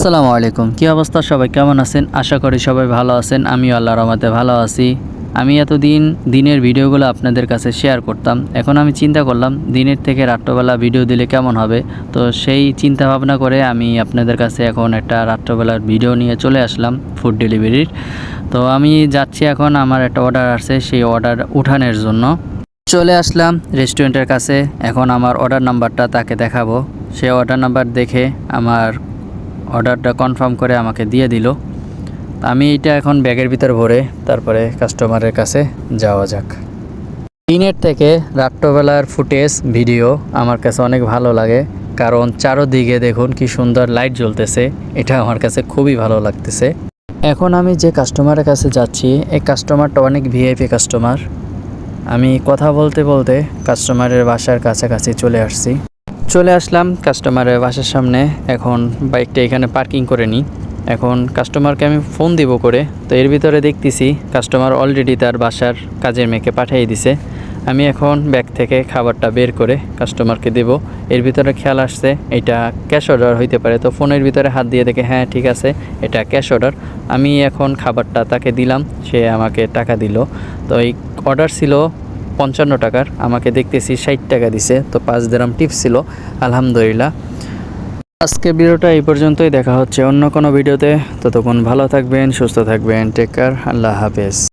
আসসালামু আলাইকুম। কি অবস্থা, সবাই কেমন আছেন? আশা করি সবাই ভালো আছেন। আমিও আল্লাহর রহমতে ভালো আছি। আমি এতদিন দিনের ভিডিওগুলো আপনাদের কাছে শেয়ার করতাম। এখন আমি চিন্তা করলাম দিনের থেকে রাত্রবেলা ভিডিও দিলে কেমন হবে। তো সেই চিন্তা ভাবনা করে আমি আপনাদের কাছে এখন একটা রাত্রবেলার ভিডিও নিয়ে চলে আসলাম ফুড ডেলিভারির। তো আমি যাচ্ছি, এখন আমার একটা অর্ডার আসছে, সেই অর্ডার উঠানোর জন্য চলে আসলাম রেস্টুরেন্টের কাছে। এখন আমার অর্ডার নাম্বারটা তাকে দেখাবো। সে অর্ডার নাম্বার দেখে আমার অর্ডারটা কনফার্ম করে আমাকে দিয়ে দিল। আমি এটা এখন ব্যাগের ভিতর ভরে তারপরে কাস্টমারের কাছে যাওয়া যাক। দিনের থেকে রাত্রবেলার ফুটেজ ভিডিও আমার কাছে অনেক ভালো লাগে, কারণ চারোদিকে দেখুন কি সুন্দর লাইট জ্বলতেছে। এটা আমার কাছে খুবই ভালো লাগতেছে। এখন আমি যে কাস্টমারের কাছে যাচ্ছি, এই কাস্টমারটা অনেক ভিআইপি কাস্টমার। আমি কথা বলতে বলতে কাস্টমারের বাসার কাছাকাছি চলে আসলাম কাস্টমারের বাসার সামনে। এখন বাইকটা এখানে পার্কিং করে নিই। এখন কাস্টমারকে আমি ফোন দিব করে, তো এর ভিতরে দেখতেছি কাস্টমার অলরেডি তার বাসার কাজের মেয়েকে পাঠিয়ে দিছে। আমি এখন ব্যাগ থেকে খাবারটা বের করে কাস্টমারকে দেব। এর ভিতরে খেয়াল আসছে এটা ক্যাশ অর্ডার হইতে পারে, তো ফোনের ভিতরে হাত দিয়ে দেখে হ্যাঁ ঠিক আছে এটা ক্যাশ অর্ডার। আমি এখন খাবারটা তাকে দিলাম, সে আমাকে টাকা দিল। তো এই অর্ডার ছিল 55 টাকার, আমাকে দেখতেছি 60 টাকা দিছে, তো 5 দিরহাম টিপস ছিল। আলহামদুলিল্লাহ। আজকে ভিডিওটা এই পর্যন্তই, দেখা হচ্ছে অন্য কোনো ভিডিওতে। ততক্ষণ ভালো থাকবেন, সুস্থ থাকবেন। টেক কেয়ার, আল্লাহ হাফেজ।